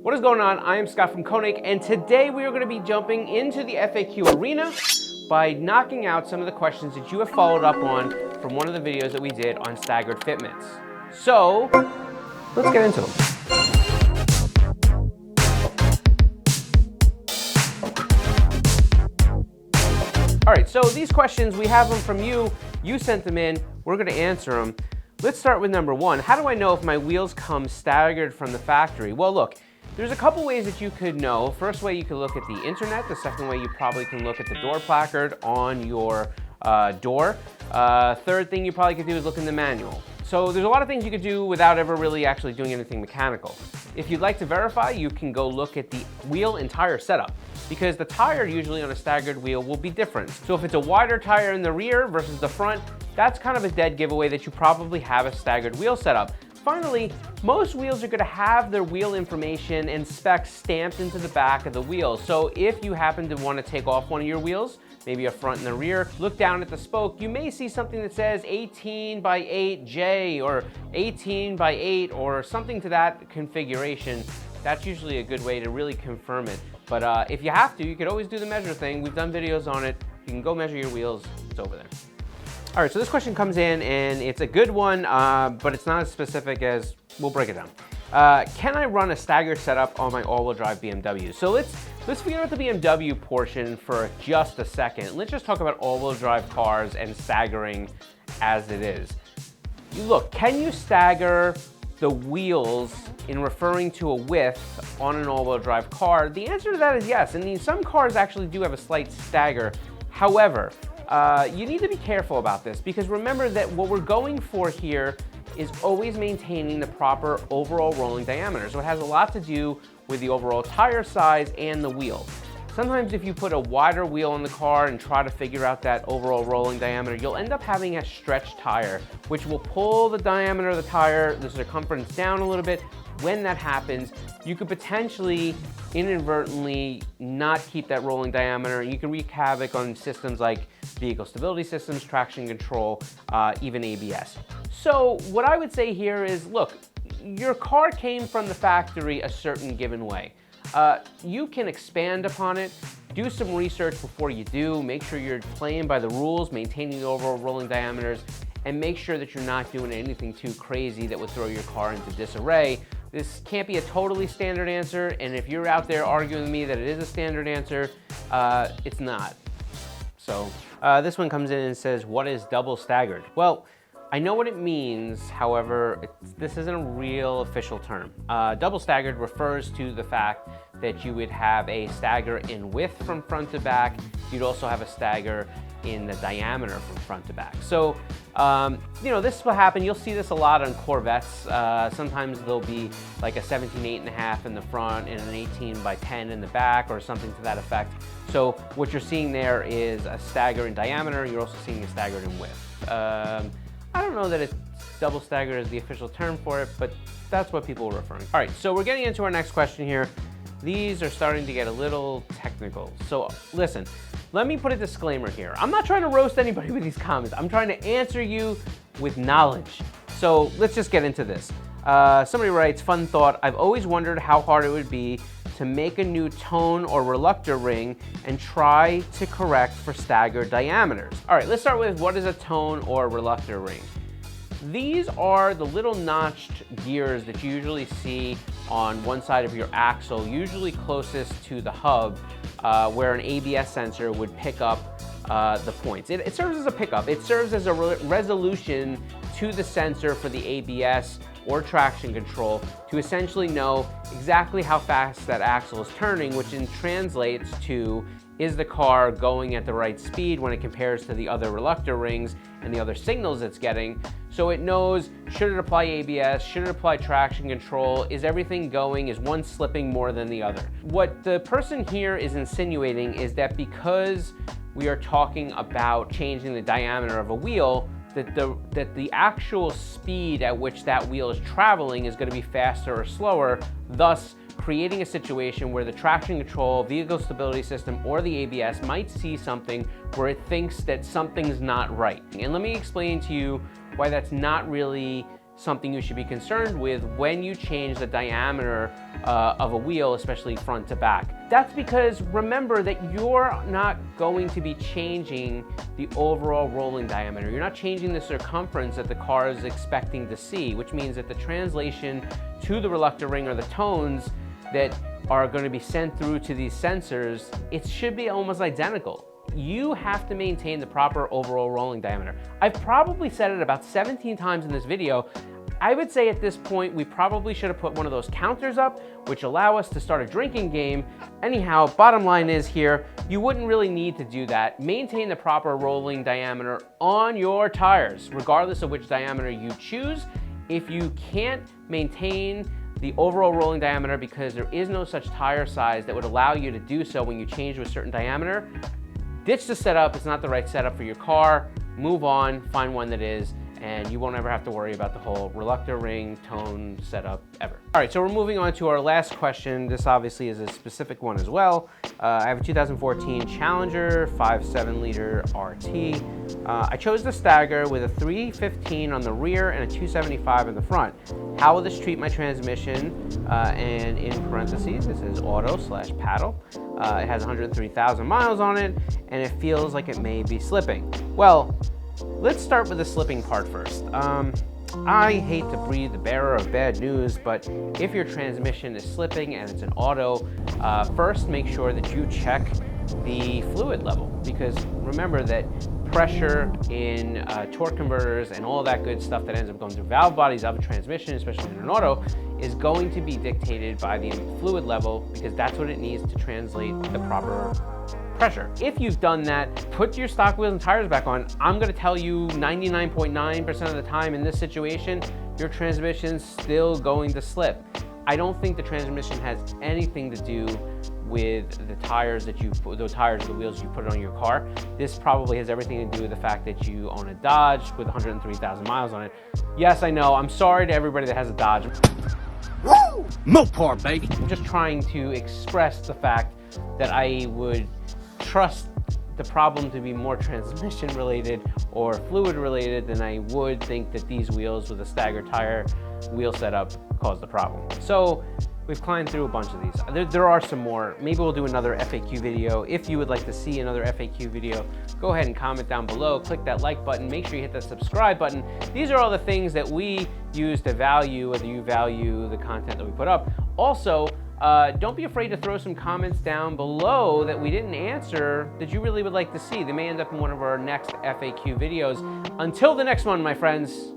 What is going on? I am Scott from Koenig, and today we are going to be jumping into the FAQ arena by knocking out some of the questions that you have followed up on from one of the videos that we did on staggered fitments. So, let's get into them. All right, so these questions, we have them from you. You sent them in. We're going to answer them. Let's start with number one. How do I know if my wheels come staggered from the factory? Well, look, there's a couple ways that you could know. First way, you can look at the internet. The second way, you probably can look at the door placard on your door. Third thing you probably could do is look in the manual. So there's a lot of things you could do without ever really actually doing anything mechanical. If you'd like to verify, you can go look at the wheel and tire setup, because the tire usually on a staggered wheel will be different. So if it's a wider tire in the rear versus the front, that's kind of a dead giveaway that you probably have a staggered wheel setup. Finally, most wheels are going to have their wheel information and specs stamped into the back of the wheel. So if you happen to want to take off one of your wheels, maybe a front and the rear, look down at the spoke, you may see something that says 18 by 8J or 18 by 8 or something to that configuration. That's usually a good way to really confirm it. But if you have to, you could always do the measure thing. We've done videos on it. You can go measure your wheels. It's over there. All right, so this question comes in and it's a good one, but it's not as specific as, we'll break it down. Can I run a stagger setup on my all-wheel drive BMW? So let's forget about the BMW portion for just a second. Let's just talk about all-wheel drive cars and staggering as it is. Look, can you stagger the wheels in referring to a width on an all-wheel drive car? The answer to that is yes. I mean, some cars actually do have a slight stagger. However, you need to be careful about this, because remember that what we're going for here is always maintaining the proper overall rolling diameter. So it has a lot to do with the overall tire size and the wheel. Sometimes if you put a wider wheel on the car and try to figure out that overall rolling diameter, you'll end up having a stretched tire, which will pull the diameter of the tire, the circumference down a little bit. When that happens, you could potentially inadvertently not keep that rolling diameter. You can wreak havoc on systems like vehicle stability systems, traction control, even ABS. So what I would say here is, look, your car came from the factory a certain given way. You can expand upon it, do some research before you do, make sure you're playing by the rules, maintaining the overall rolling diameters, and make sure that you're not doing anything too crazy that would throw your car into disarray. This can't be a totally standard answer, and if you're out there arguing with me that it is a standard answer, it's not. So this one comes in and says, what is double staggered? Well, I know what it means, however, this isn't a real official term. Double staggered refers to the fact that you would have a stagger in width from front to back. You'd also have a stagger in the diameter from front to back. So, this will happen. You'll see this a lot on Corvettes. Sometimes there'll be like a 17.8.5 in the front and an 18 by 10 in the back, or something to that effect. So what you're seeing there is a stagger in diameter. You're also seeing a stagger in width. I don't know that it's double staggered as the official term for it, but that's what people are referring to. All right, so we're getting into our next question here. These are starting to get a little technical. So listen, let me put a disclaimer here. I'm not trying to roast anybody with these comments. I'm trying to answer you with knowledge. So let's just get into this. Somebody writes, fun thought, I've always wondered how hard it would be to make a new tone or reluctor ring and try to correct for staggered diameters. All right, let's start with, what is a tone or reluctor ring? These are the little notched gears that you usually see on one side of your axle, usually closest to the hub, where an ABS sensor would pick up the points. It serves as a pickup. It serves as a resolution to the sensor for the ABS or traction control to essentially know exactly how fast that axle is turning, which then translates to, is the car going at the right speed when it compares to the other reluctor rings and the other signals it's getting. So it knows, should it apply ABS, should it apply traction control, is everything going, is one slipping more than the other? What the person here is insinuating is that because we are talking about changing the diameter of a wheel, that the actual speed at which that wheel is traveling is going to be faster or slower, thus creating a situation where the traction control, vehicle stability system, or the ABS might see something where it thinks that something's not right. And let me explain to you why that's not really something you should be concerned with when you change the diameter of a wheel, especially front to back. That's because remember that you're not going to be changing the overall rolling diameter. You're not changing the circumference that the car is expecting to see, which means that the translation to the reluctor ring or the tones that are going to be sent through to these sensors, it should be almost identical. You have to maintain the proper overall rolling diameter. I've probably said it about 17 times in this video. I would say at this point, we probably should have put one of those counters up, which allow us to start a drinking game. Anyhow, bottom line is here, you wouldn't really need to do that. Maintain the proper rolling diameter on your tires, regardless of which diameter you choose. If you can't maintain the overall rolling diameter because there is no such tire size that would allow you to do so when you change to a certain diameter, ditch the setup. It's not the right setup for your car. Move on, find one that is, and you won't ever have to worry about the whole reluctor ring tone setup ever. All right, so we're moving on to our last question. This obviously is a specific one as well. I have a 2014 Challenger 5.7 liter RT. I chose the Stagger with a 315 on the rear and a 275 in the front. How will this treat my transmission? And in parentheses, it says auto/paddle. It has 103,000 miles on it, and it feels like it may be slipping. Well, let's start with the slipping part first. I hate to be the bearer of bad news, but if your transmission is slipping and it's an auto, first make sure that you check the fluid level, because remember that pressure in torque converters and all that good stuff that ends up going through valve bodies of a transmission, especially in an auto, is going to be dictated by the fluid level, because that's what it needs to translate the proper pressure. If you've done that, put your stock wheels and tires back on. I'm gonna tell you 99.9% of the time in this situation, your transmission's still going to slip. I don't think the transmission has anything to do with the tires that you put, the tires or the wheels you put on your car. This probably has everything to do with the fact that you own a Dodge with 103,000 miles on it. Yes, I know, I'm sorry to everybody that has a Dodge. Woo! Mopar, baby. I'm just trying to express the fact that I would trust the problem to be more transmission related or fluid related than I would think that these wheels with a stagger tire wheel setup caused the problem. So we've climbed through a bunch of these. There are some more. Maybe we'll do another FAQ video. If you would like to see another FAQ video, go ahead and comment down below. Click that like button. Make sure you hit that subscribe button. These are all the things that we use to value whether you value the content that we put up. Also, don't be afraid to throw some comments down below that we didn't answer that you really would like to see. They may end up in one of our next FAQ videos. Until the next one, my friends.